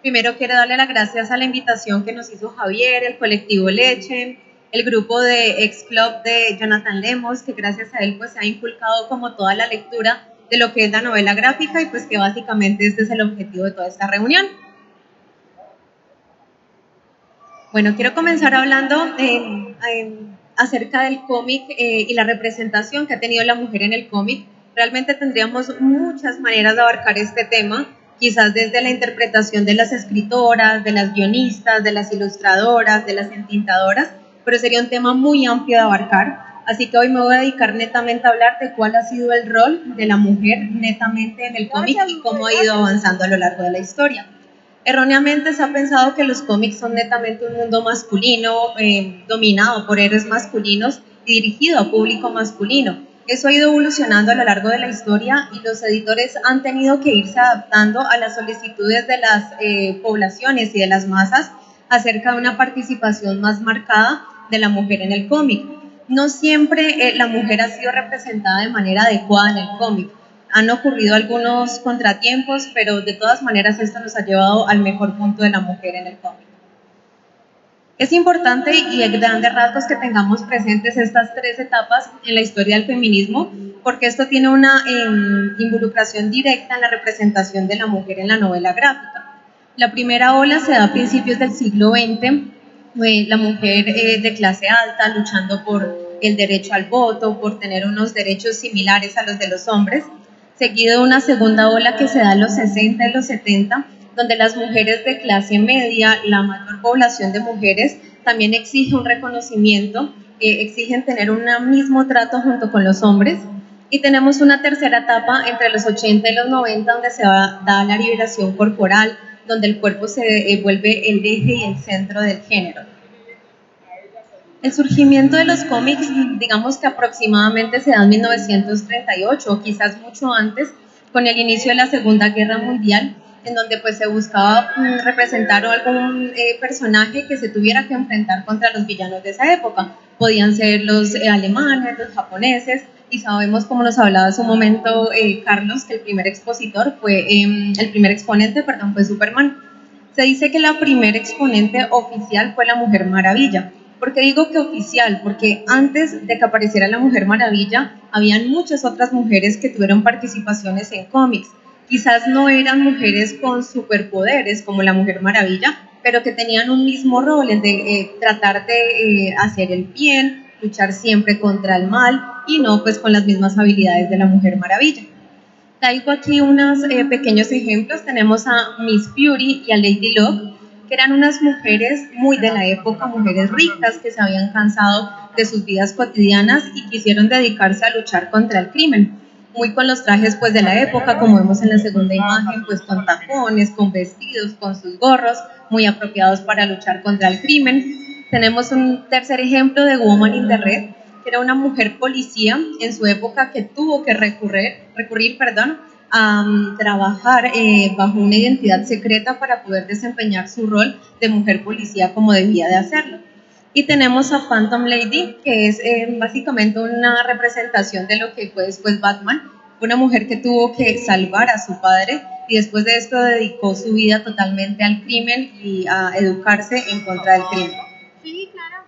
Primero quiero darle las gracias a la invitación que nos hizo Javier, el colectivo Leche, el grupo de Ex Club de Jonathan Lemos, que gracias a él pues se ha inculcado como toda la lectura de lo que es la novela gráfica y pues que básicamente este es el objetivo de toda esta reunión. Bueno, quiero comenzar hablando acerca del cómic y la representación que ha tenido la mujer en el cómic. Realmente tendríamos muchas maneras de abarcar este tema, quizás desde la interpretación de las escritoras, de las guionistas, de las ilustradoras, de las entintadoras, pero sería un tema muy amplio de abarcar. Así que hoy me voy a dedicar netamente a hablar de cuál ha sido el rol de la mujer netamente en el cómic y cómo ha ido avanzando a lo largo de la historia. Erróneamente se ha pensado que los cómics son netamente un mundo masculino, dominado por héroes masculinos y dirigido a público masculino. Eso ha ido evolucionando a lo largo de la historia y los editores han tenido que irse adaptando a las solicitudes de las poblaciones y de las masas acerca de una participación más marcada de la mujer en el cómic. No siempre la mujer ha sido representada de manera adecuada en el cómic. Han ocurrido algunos contratiempos, pero de todas maneras esto nos ha llevado al mejor punto de la mujer en el cómic. Es importante y a grandes rasgos que tengamos presentes estas tres etapas en la historia del feminismo, porque esto tiene una involucración directa en la representación de la mujer en la novela gráfica. La primera ola se da a principios del siglo XX, la mujer de clase alta luchando por el derecho al voto, por tener unos derechos similares a los de los hombres, seguido de una segunda ola que se da en los 60 y los 70, donde las mujeres de clase media, la mayor población de mujeres, también exige un reconocimiento, exigen tener un mismo trato junto con los hombres. Y tenemos una tercera etapa entre los 80 y los 90, donde se da la liberación corporal, donde el cuerpo se vuelve el eje y el centro del género. El surgimiento de los cómics, digamos que aproximadamente se da en 1938, o quizás mucho antes, con el inicio de la Segunda Guerra Mundial, en donde pues se buscaba representar algún personaje que se tuviera que enfrentar contra los villanos de esa época. Podían ser los alemanes, los japoneses, y sabemos, como nos hablaba en su momento Carlos, que el primer expositor fue, el primer exponente, perdón, fue Superman. Se dice que la primer exponente oficial fue la Mujer Maravilla. ¿Por qué digo que oficial? Porque antes de que apareciera la Mujer Maravilla, habían muchas otras mujeres que tuvieron participaciones en cómics. Quizás no eran mujeres con superpoderes como la Mujer Maravilla, pero que tenían un mismo rol, el de tratar de hacer el bien, luchar siempre contra el mal y no pues con las mismas habilidades de la Mujer Maravilla. Traigo aquí unos pequeños ejemplos. Tenemos a Miss Fury y a Lady Luck, que eran unas mujeres muy de la época, mujeres ricas que se habían cansado de sus vidas cotidianas y quisieron dedicarse a luchar contra el crimen. Muy con los trajes pues de la época, como vemos en la segunda imagen, pues con tacones, con vestidos, con sus gorros, muy apropiados para luchar contra el crimen. Tenemos un tercer ejemplo de Woman in the Red, que era una mujer policía en su época que tuvo que recurrir a trabajar bajo una identidad secreta para poder desempeñar su rol de mujer policía como debía de hacerlo. Y tenemos a Phantom Lady, que es básicamente una representación de lo que fue después Batman, una mujer que tuvo que salvar a su padre y después de esto dedicó su vida totalmente al crimen y a educarse en contra del crimen. Sí, claro.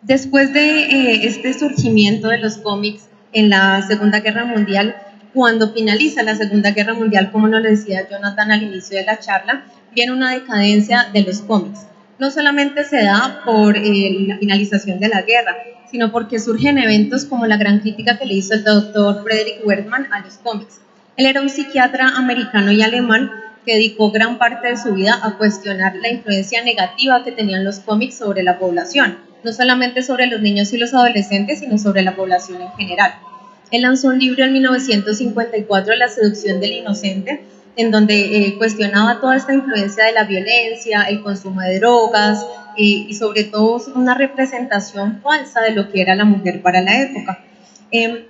Después de este surgimiento de los cómics en la Segunda Guerra Mundial, cuando finaliza la Segunda Guerra Mundial, como nos lo decía Jonathan al inicio de la charla, viene una decadencia de los cómics. No solamente se da por la finalización de la guerra, sino porque surgen eventos como la gran crítica que le hizo el doctor Frederick Werthmann a los cómics. Él era un psiquiatra americano y alemán que dedicó gran parte de su vida a cuestionar la influencia negativa que tenían los cómics sobre la población, no solamente sobre los niños y los adolescentes, sino sobre la población en general. Él lanzó un libro en 1954, La seducción del inocente, en donde cuestionaba toda esta influencia de la violencia, el consumo de drogas y sobre todo una representación falsa de lo que era la mujer para la época.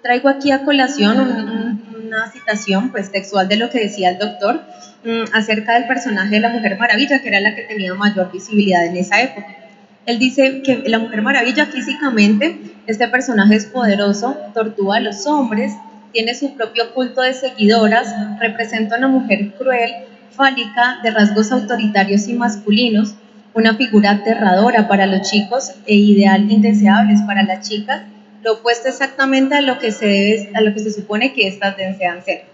Traigo aquí a colación una citación pues, textual de lo que decía el doctor acerca del personaje de la Mujer Maravilla, que era la que tenía mayor visibilidad en esa época. Él dice que la Mujer Maravilla físicamente, este personaje es poderoso, tortura a los hombres, tiene su propio culto de seguidoras, representa a una mujer cruel, fálica, de rasgos autoritarios y masculinos, una figura aterradora para los chicos e ideal indeseables para las chicas, lo opuesto exactamente a lo que se supone que éstas desean ser.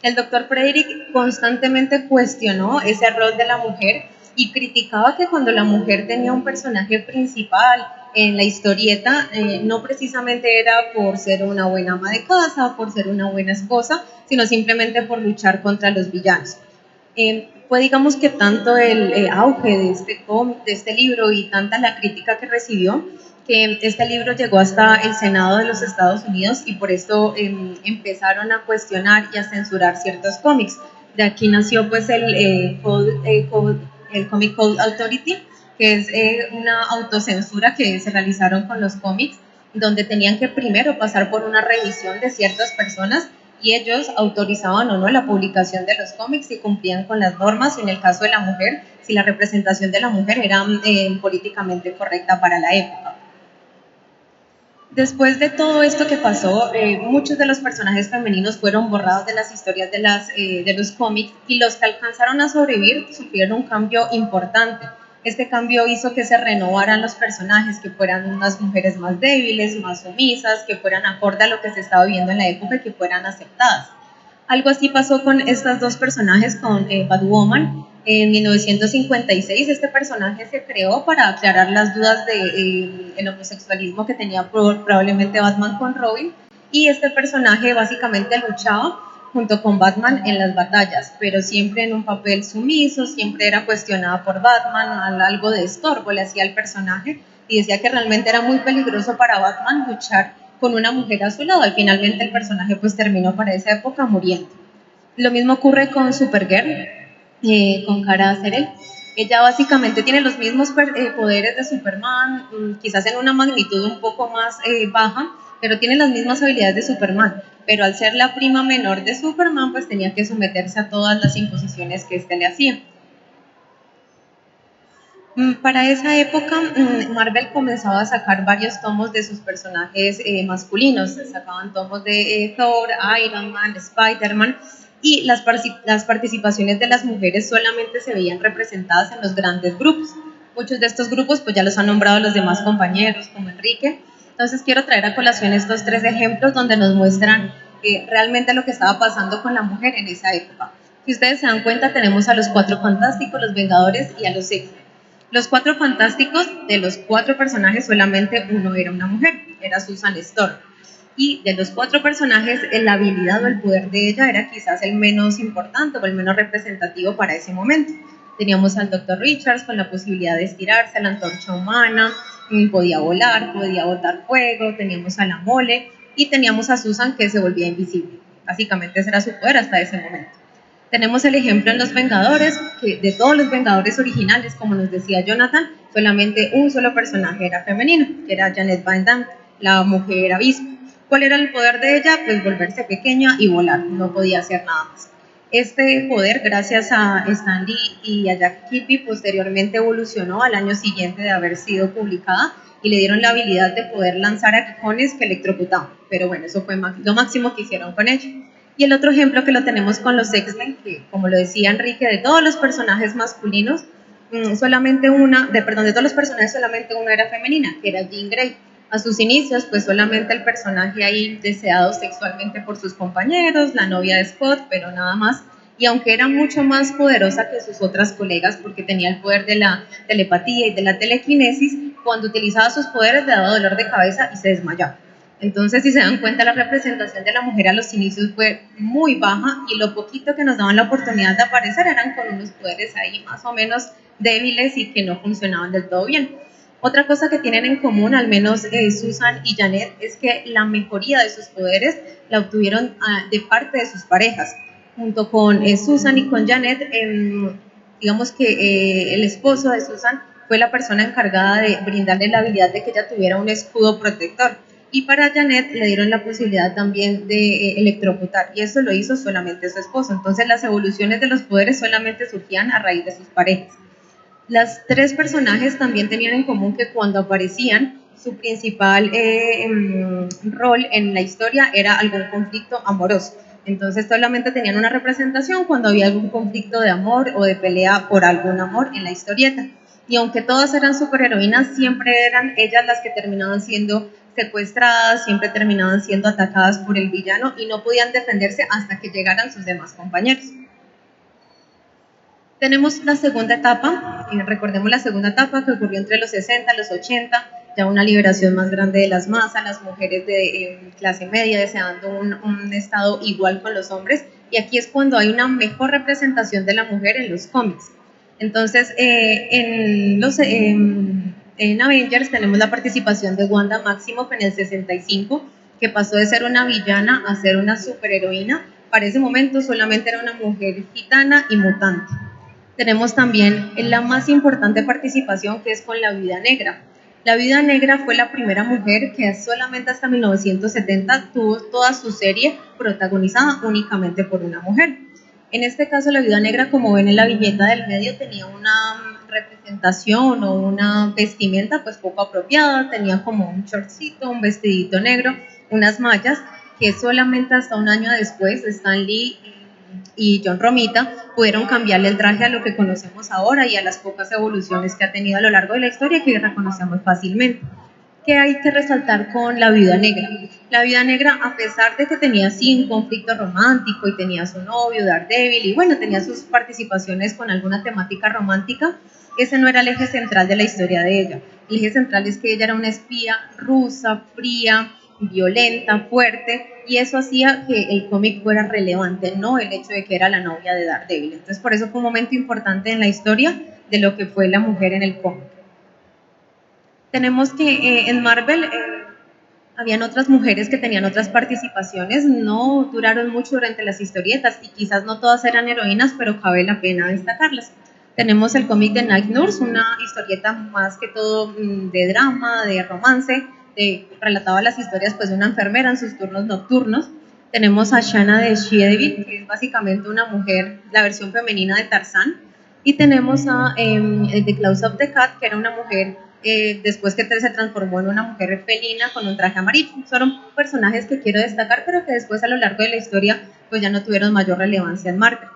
El doctor Frederick constantemente cuestionó ese rol de la mujer y criticaba que cuando la mujer tenía un personaje principal en la historieta, no precisamente era por ser una buena ama de casa, por ser una buena esposa, sino simplemente por luchar contra los villanos. Fue digamos que tanto el auge de este libro y tanta la crítica que recibió, que este libro llegó hasta el Senado de los Estados Unidos y por esto empezaron a cuestionar y a censurar ciertos cómics. De aquí nació pues el Comic Code Authority, que es una autocensura que se realizaron con los cómics, donde tenían que primero pasar por una revisión de ciertas personas y ellos autorizaban o no la publicación de los cómics si cumplían con las normas, y en el caso de la mujer, si la representación de la mujer era políticamente correcta para la época. Después de todo esto que pasó, muchos de los personajes femeninos fueron borrados de las historias de los cómics, y los que alcanzaron a sobrevivir sufrieron un cambio importante. Este cambio hizo que se renovaran los personajes, que fueran unas mujeres más débiles, más sumisas, que fueran acorde a lo que se estaba viviendo en la época y que fueran aceptadas. Algo así pasó con estas dos personajes, con Batwoman. En 1956 este personaje se creó para aclarar las dudas de el homosexualismo que tenía probablemente Batman con Robin, y este personaje básicamente luchaba junto con Batman en las batallas, pero siempre en un papel sumiso, siempre era cuestionada por Batman, algo de estorbo le hacía al personaje, y decía que realmente era muy peligroso para Batman luchar con una mujer a su lado, y finalmente el personaje pues terminó para esa época muriendo. Lo mismo ocurre con Supergirl, con Kara Zor-El. Ella básicamente tiene los mismos poderes de Superman, quizás en una magnitud un poco más baja, pero tiene las mismas habilidades de Superman. Pero al ser la prima menor de Superman, pues tenía que someterse a todas las imposiciones que éste le hacía. Para esa época, Marvel comenzaba a sacar varios tomos de sus personajes masculinos. Sacaban tomos de Thor, Iron Man, Spider-Man, y las participaciones de las mujeres solamente se veían representadas en los grandes grupos. Muchos de estos grupos pues ya los han nombrado los demás compañeros, como Enrique. Entonces quiero traer a colación estos tres ejemplos donde nos muestran realmente lo que estaba pasando con la mujer en esa época. Si ustedes se dan cuenta, tenemos a los Cuatro Fantásticos, los Vengadores y a los X-Men. Los Cuatro Fantásticos, de los cuatro personajes, solamente uno era una mujer, era Susan Storm. Y de los cuatro personajes, la habilidad o el poder de ella era quizás el menos importante o el menos representativo para ese momento. Teníamos al Dr. Richards con la posibilidad de estirarse, a la antorcha humana, podía volar, podía botar fuego, teníamos a la Mole y teníamos a Susan, que se volvía invisible. Básicamente ese era su poder hasta ese momento. Tenemos el ejemplo en los Vengadores, que de todos los Vengadores originales, como nos decía Jonathan, solamente un solo personaje era femenino, que era Janet Van Dyne, la mujer avispa. ¿Cuál era el poder de ella? Pues volverse pequeña y volar, no podía hacer nada más. Este poder, gracias a Stan Lee y a Jack Kirby, posteriormente evolucionó al año siguiente de haber sido publicada, y le dieron la habilidad de poder lanzar aguijones que electrocutaban. Pero bueno, eso fue lo máximo que hicieron con ella. Y el otro ejemplo que lo tenemos con los X-Men, que como lo decía Enrique, de todos los personajes masculinos, de todos los personajes solamente una era femenina, que era Jean Grey. A sus inicios, pues solamente el personaje ahí deseado sexualmente por sus compañeros, la novia de Scott, pero nada más. Y aunque era mucho más poderosa que sus otras colegas porque tenía el poder de la telepatía y de la telequinesis, cuando utilizaba sus poderes le daba dolor de cabeza y se desmayaba. Entonces, si se dan cuenta, la representación de la mujer a los inicios fue muy baja, y lo poquito que nos daban la oportunidad de aparecer eran con unos poderes ahí más o menos débiles y que no funcionaban del todo bien. Otra cosa que tienen en común, al menos Susan y Janet, es que la mejoría de sus poderes la obtuvieron de parte de sus parejas. Junto con Susan y con Janet, digamos que el esposo de Susan fue la persona encargada de brindarle la habilidad de que ella tuviera un escudo protector. Y para Janet le dieron la posibilidad también de electrocutar, y eso lo hizo solamente su esposo. Entonces las evoluciones de los poderes solamente surgían a raíz de sus parejas. Las tres personajes también tenían en común que cuando aparecían, su principal rol en la historia era algún conflicto amoroso. Entonces solamente tenían una representación cuando había algún conflicto de amor o de pelea por algún amor en la historieta. Y aunque todas eran superheroínas, siempre eran ellas las que terminaban siendo secuestradas, siempre terminaban siendo atacadas por el villano y no podían defenderse hasta que llegaran sus demás compañeros. Tenemos la segunda etapa, recordemos la segunda etapa que ocurrió entre los 60 y los 80, ya una liberación más grande de las masas, las mujeres de clase media deseando un estado igual con los hombres, y aquí es cuando hay una mejor representación de la mujer en los cómics. Entonces, en Avengers tenemos la participación de Wanda Maximoff en el 65, que pasó de ser una villana a ser una superheroína. Para ese momento solamente era una mujer gitana y mutante. Tenemos también la más importante participación, que es con la Viuda Negra. La Viuda Negra fue la primera mujer que solamente hasta 1970 tuvo toda su serie protagonizada únicamente por una mujer. En este caso, la Viuda Negra, como ven en la viñeta del medio, tenía una representación o una vestimenta pues poco apropiada, tenía como un shortcito, un vestidito negro, unas mallas, que solamente hasta un año después Stan Lee y John Romita pudieron cambiarle el traje a lo que conocemos ahora y a las pocas evoluciones que ha tenido a lo largo de la historia que reconocemos fácilmente. ¿Qué hay que resaltar con la Viuda Negra? La Viuda Negra, a pesar de que tenía sí un conflicto romántico y tenía a su novio Daredevil y bueno, tenía sus participaciones con alguna temática romántica, ese no era el eje central de la historia de ella. El eje central es que ella era una espía rusa, fría, violenta, fuerte, y eso hacía que el cómic fuera relevante, no el hecho de que era la novia de Daredevil. Entonces, por eso fue un momento importante en la historia de lo que fue la mujer en el cómic. Tenemos que en Marvel habían otras mujeres que tenían otras participaciones, no duraron mucho durante las historietas y quizás no todas eran heroínas, pero cabe la pena destacarlas. Tenemos el cómic de Night Nurse, una historieta más que todo de drama, de romance, relataba las historias pues, de una enfermera en sus turnos nocturnos. Tenemos a Shanna de She-Devil, que es básicamente una mujer, la versión femenina de Tarzán. Y tenemos a The Claws of the Cat, que era una mujer después que se transformó en una mujer felina con un traje amarillo. Son personajes que quiero destacar, pero que después a lo largo de la historia pues ya no tuvieron mayor relevancia en Marvel.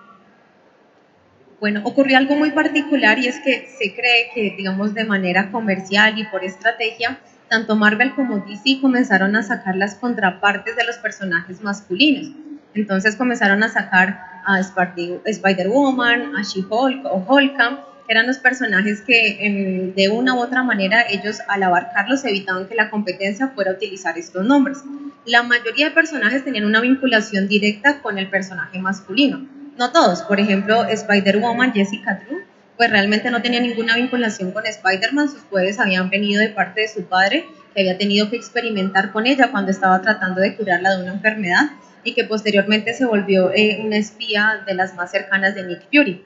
Bueno, ocurrió algo muy particular y es que se cree que, digamos, de manera comercial y por estrategia, tanto Marvel como DC comenzaron a sacar las contrapartes de los personajes masculinos. Entonces comenzaron a sacar a Spider-Woman, a She-Hulk o Hulka, que eran los personajes que de una u otra manera ellos al abarcarlos evitaban que la competencia fuera a utilizar estos nombres. La mayoría de personajes tenían una vinculación directa con el personaje masculino. No todos, por ejemplo, Spider-Woman, Jessica Drew, pues realmente no tenía ninguna vinculación con Spider-Man, sus poderes habían venido de parte de su padre, que había tenido que experimentar con ella cuando estaba tratando de curarla de una enfermedad y que posteriormente se volvió una espía de las más cercanas de Nick Fury.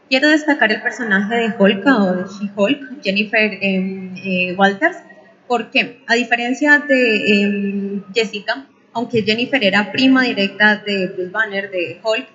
Quiero destacar el personaje de Hulk o de She-Hulk, Jennifer Walters, porque a diferencia de Jessica, aunque Jennifer era prima directa de Bruce Banner, de Hulk,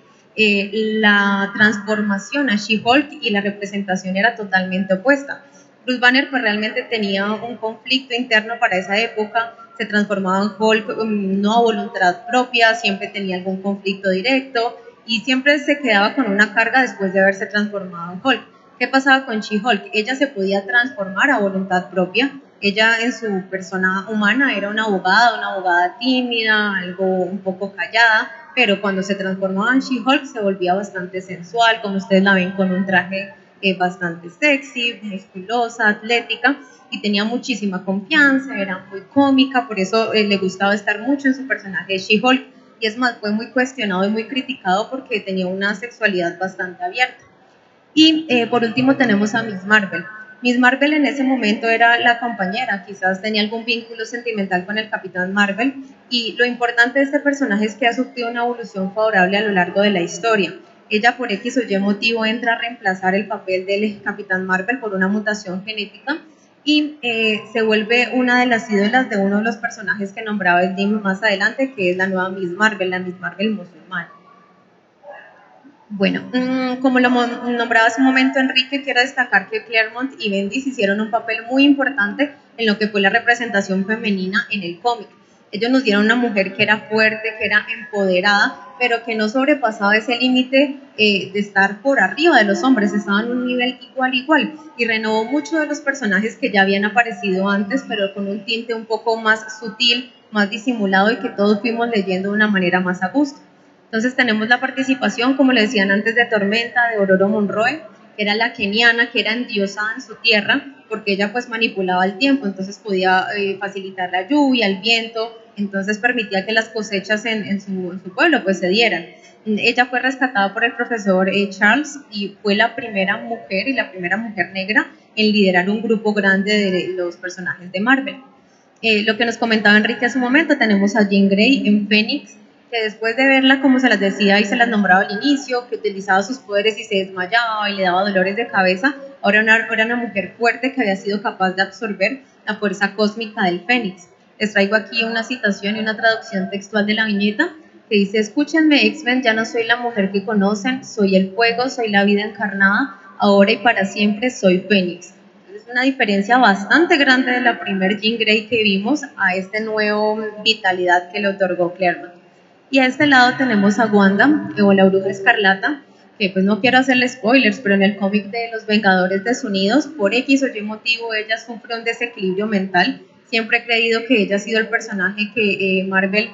la transformación a She-Hulk y la representación era totalmente opuesta. Bruce Banner pues realmente tenía un conflicto interno para esa época, se transformaba en Hulk no a voluntad propia, siempre tenía algún conflicto directo y siempre se quedaba con una carga después de haberse transformado en Hulk. ¿Qué pasaba con She-Hulk? Ella se podía transformar a voluntad propia. Ella en su persona humana era una abogada tímida, algo un poco callada, pero cuando se transformaba en She-Hulk se volvía bastante sensual, como ustedes la ven con un traje bastante sexy, musculosa, atlética, y tenía muchísima confianza, era muy cómica, por eso le gustaba estar mucho en su personaje de She-Hulk, y es más, fue muy cuestionado y muy criticado porque tenía una sexualidad bastante abierta. Y por último tenemos a Miss Marvel. Miss Marvel en ese momento era la compañera, quizás tenía algún vínculo sentimental con el Capitán Marvel, y lo importante de este personaje es que ha sufrido una evolución favorable a lo largo de la historia. Ella por X o Y motivo entra a reemplazar el papel del Capitán Marvel por una mutación genética y se vuelve una de las ídolas de uno de los personajes que nombraba el Jim más adelante, que es la nueva Miss Marvel, la Miss Marvel musulmana. Bueno, como lo nombraba hace un momento Enrique, quiero destacar que Claremont y Bendis hicieron un papel muy importante en lo que fue la representación femenina en el cómic. Ellos nos dieron una mujer que era fuerte, que era empoderada, pero que no sobrepasaba ese límite de estar por arriba de los hombres, estaban en un nivel igual, y renovó muchos de los personajes que ya habían aparecido antes, pero con un tinte un poco más sutil, más disimulado y que todos fuimos leyendo de una manera más a gusto. Entonces tenemos la participación, como le decían antes, de Tormenta, de Ororo Monroe, que era la keniana, que era endiosada en su tierra, porque ella pues manipulaba el tiempo, entonces podía facilitar la lluvia, el viento, entonces permitía que las cosechas en su pueblo pues se dieran. Ella fue rescatada por el profesor Charles y fue la primera mujer y la primera mujer negra en liderar un grupo grande de los personajes de Marvel. Lo que nos comentaba Enrique hace un momento, tenemos a Jean Grey en Phoenix, que después de verla, como se las decía y se las nombraba al inicio, que utilizaba sus poderes y se desmayaba y le daba dolores de cabeza, ahora era una mujer fuerte que había sido capaz de absorber la fuerza cósmica del Fénix. Les traigo aquí una citación y una traducción textual de la viñeta que dice: escúchenme, X-Men, ya no soy la mujer que conocen, soy el fuego, soy la vida encarnada, ahora y para siempre soy Fénix. Es una diferencia bastante grande de la primer Jean Grey que vimos a este nuevo vitalidad que le otorgó Claremont. Y a este lado tenemos a Wanda, o la Bruja Escarlata, que pues no quiero hacerle spoilers, pero en el cómic de Los Vengadores Desunidos, por X o Y motivo, ella sufre un desequilibrio mental. Siempre he creído que ella ha sido el personaje que Marvel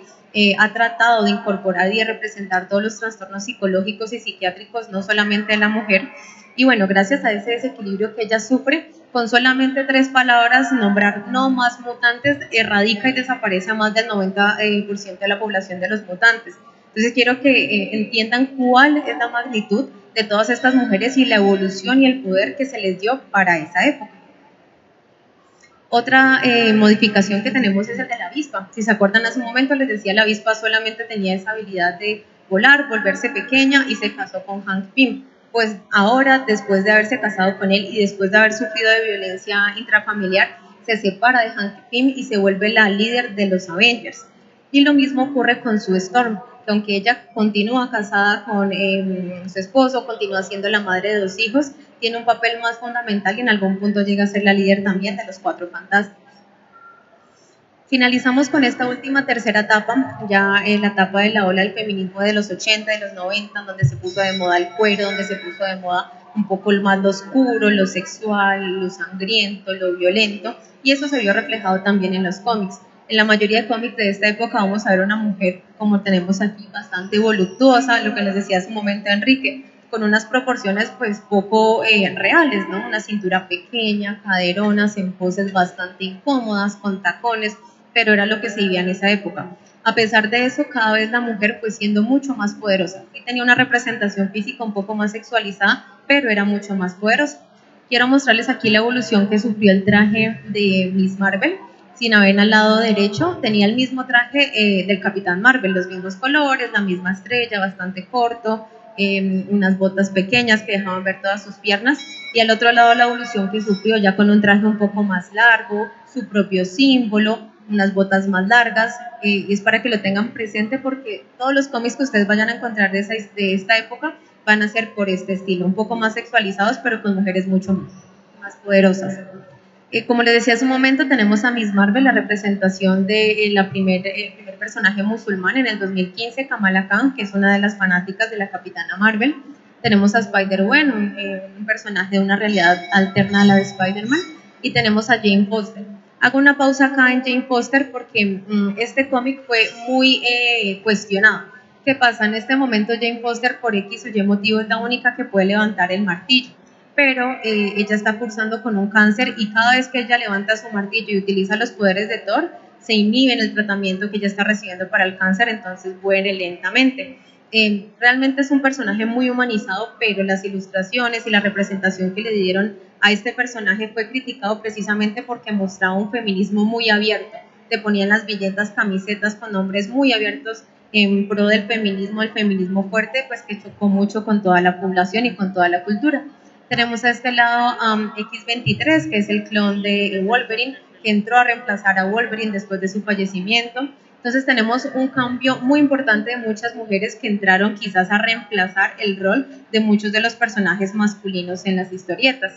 ha tratado de incorporar y de representar todos los trastornos psicológicos y psiquiátricos, no solamente de la mujer. Y bueno, gracias a ese desequilibrio que ella sufre, con solamente 3 palabras, nombrar no más mutantes, erradica y desaparece a más del 90% de la población de los mutantes. Entonces quiero que entiendan cuál es la magnitud de todas estas mujeres y la evolución y el poder que se les dio para esa época. Otra modificación que tenemos es el de la avispa. Si se acuerdan, hace un momento les decía, la avispa solamente tenía esa habilidad de volar, volverse pequeña y se casó con Hank Pym. Pues ahora, después de haberse casado con él y después de haber sufrido de violencia intrafamiliar, se separa de Hank Pym y se vuelve la líder de los Avengers. Y lo mismo ocurre con Sue Storm, que aunque ella continúa casada con su esposo, continúa siendo la madre de 2 hijos, tiene un papel más fundamental y en algún punto llega a ser la líder también de los Cuatro Fantásticos. Finalizamos con esta última tercera etapa, ya en la etapa de la ola del feminismo de los 80, de los 90, donde se puso de moda el cuero, donde se puso de moda un poco más lo oscuro, lo sexual, lo sangriento, lo violento, y eso se vio reflejado también en los cómics. En la mayoría de cómics de esta época vamos a ver una mujer, como tenemos aquí, bastante voluptuosa, lo que les decía hace un momento Enrique, con unas proporciones pues poco reales, ¿no? Una cintura pequeña, caderonas, en poses bastante incómodas, con tacones, pero era lo que se vivía en esa época. A pesar de eso, cada vez la mujer fue siendo mucho más poderosa y tenía una representación física un poco más sexualizada, pero era mucho más poderosa. Quiero mostrarles aquí la evolución que sufrió el traje de Miss Marvel. Si no ven al lado derecho, tenía el mismo traje del Capitán Marvel, los mismos colores, la misma estrella, bastante corto, unas botas pequeñas que dejaban ver todas sus piernas, y al otro lado la evolución que sufrió ya con un traje un poco más largo, su propio símbolo, unas botas más largas, y es para que lo tengan presente porque todos los cómics que ustedes vayan a encontrar de esta época van a ser por este estilo, un poco más sexualizados, pero con mujeres mucho más poderosas. Como les decía hace un momento, tenemos a Miss Marvel, la representación de el primer personaje musulmán en el 2015, Kamala Khan, que es una de las fanáticas de la Capitana Marvel. Tenemos a Spider-Gwen, un personaje de una realidad alterna a la de Spider-Man. Y tenemos a Jane Foster. Hago una pausa acá en Jane Foster porque este cómic fue muy cuestionado. ¿Qué pasa? En este momento Jane Foster, por X o Y motivo, es la única que puede levantar el martillo, pero ella está cursando con un cáncer y cada vez que ella levanta su martillo y utiliza los poderes de Thor, se inhibe en el tratamiento que ella está recibiendo para el cáncer, entonces muere lentamente. Realmente es un personaje muy humanizado, pero las ilustraciones y la representación que le dieron a este personaje fue criticado precisamente porque mostraba un feminismo muy abierto. Te ponían las billetas, camisetas con nombres muy abiertos en pro del feminismo, el feminismo fuerte, pues que chocó mucho con toda la población y con toda la cultura. Tenemos a este lado X-23, que es el clon de Wolverine, que entró a reemplazar a Wolverine después de su fallecimiento. Entonces tenemos un cambio muy importante de muchas mujeres que entraron quizás a reemplazar el rol de muchos de los personajes masculinos en las historietas.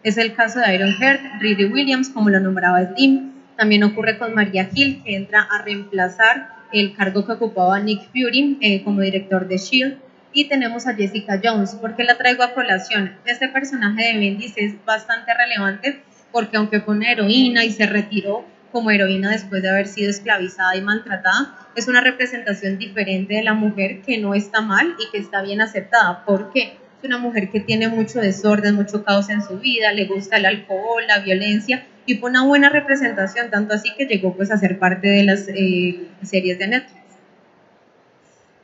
Es el caso de Ironheart, Riri Williams, como lo nombraba Slim, También ocurre con Maria Hill, que entra a reemplazar el cargo que ocupaba Nick Fury como director de S.H.I.E.L.D. Y tenemos a Jessica Jones. ¿Por qué la traigo a colación? Este personaje de Bendis es bastante relevante porque aunque fue una heroína y se retiró como heroína después de haber sido esclavizada y maltratada, es una representación diferente de la mujer que no está mal y que está bien aceptada. ¿Por qué? Es una mujer que tiene mucho desorden, mucho caos en su vida, le gusta el alcohol, la violencia, y fue una buena representación, tanto así que llegó pues a ser parte de las series de Netflix.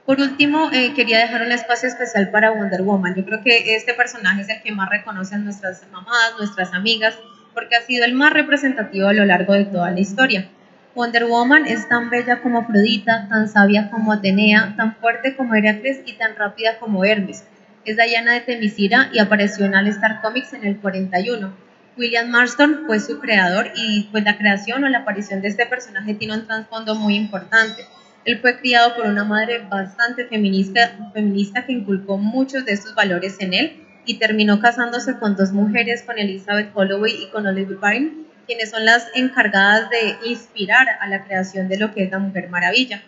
Por último, quería dejar un espacio especial para Wonder Woman. Yo creo que este personaje es el que más reconocen nuestras mamás, nuestras amigas, porque ha sido el más representativo a lo largo de toda la historia. Wonder Woman es tan bella como Afrodita, tan sabia como Atenea, tan fuerte como Heracles y tan rápida como Hermes. Es Diana de Temisira y apareció en All Star Comics en el 41. William Marston fue su creador y pues la creación o la aparición de este personaje tiene un trasfondo muy importante. Él fue criado por una madre bastante feminista que inculcó muchos de estos valores en él y terminó casándose con dos mujeres, con Elizabeth Holloway y con Olive Byrne, quienes son las encargadas de inspirar a la creación de lo que es la Mujer Maravilla.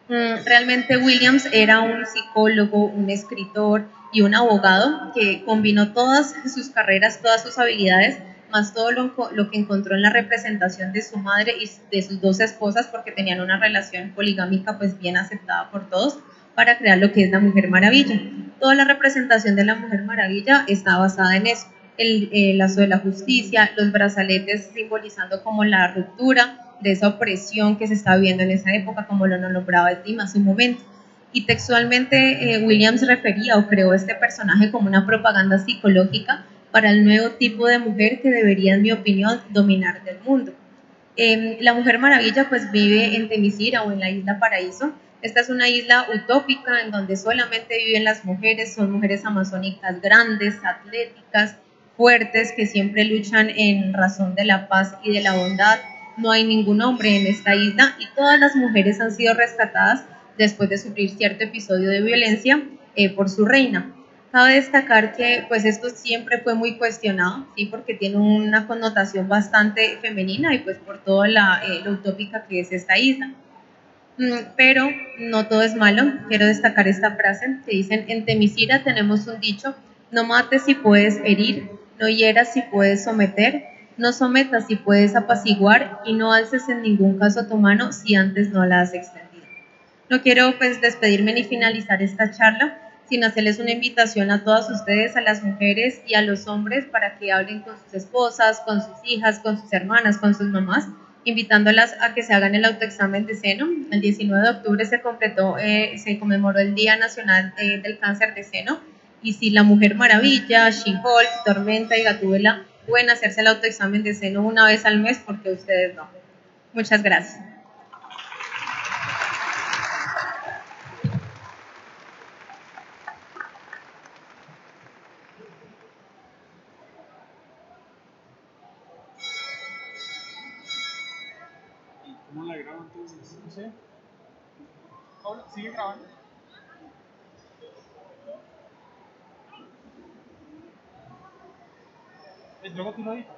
Realmente Williams era un psicólogo, un escritor y un abogado que combinó todas sus carreras, todas sus habilidades, más todo lo que encontró en la representación de su madre y de sus dos esposas, porque tenían una relación poligámica pues bien aceptada por todos, para crear lo que es la Mujer Maravilla. Toda la representación de la Mujer Maravilla está basada en eso. El lazo de la justicia, los brazaletes simbolizando como la ruptura de esa opresión que se estaba viviendo en esa época, como lo nombraba Tim hace un momento. Y textualmente Williams refería o creó este personaje como una propaganda psicológica para el nuevo tipo de mujer que debería, en mi opinión, dominar del mundo. La Mujer Maravilla pues vive en Temisira o en la isla Paraíso. Esta es una isla utópica en donde solamente viven las mujeres, son mujeres amazónicas grandes, atléticas, fuertes, que siempre luchan en razón de la paz y de la bondad. No hay ningún hombre en esta isla y todas las mujeres han sido rescatadas después de sufrir cierto episodio de violencia por su reina. Cabe destacar que pues esto siempre fue muy cuestionado, ¿sí? Porque tiene una connotación bastante femenina y pues por toda lo utópica que es esta isla. Pero no todo es malo. Quiero destacar esta frase que dicen: en Temisira tenemos un dicho: no mates si puedes herir, no hieras si puedes someter, no sometas si puedes apaciguar y no alces en ningún caso tu mano si antes no la has extendido. No quiero pues despedirme ni finalizar esta charla sin hacerles una invitación a todas ustedes, a las mujeres y a los hombres, para que hablen con sus esposas, con sus hijas, con sus hermanas, con sus mamás, invitándolas a que se hagan el autoexamen de seno. El 19 de octubre se conmemoró el Día Nacional del Cáncer de Seno, y si la Mujer Maravilla, She-Hulk, Tormenta y Gatúbela pueden hacerse el autoexamen de seno una vez al mes, porque ustedes no. Muchas gracias. ¿Cómo la grabo entonces? No sé. ¿Sigue grabando? Luego tú lo editas.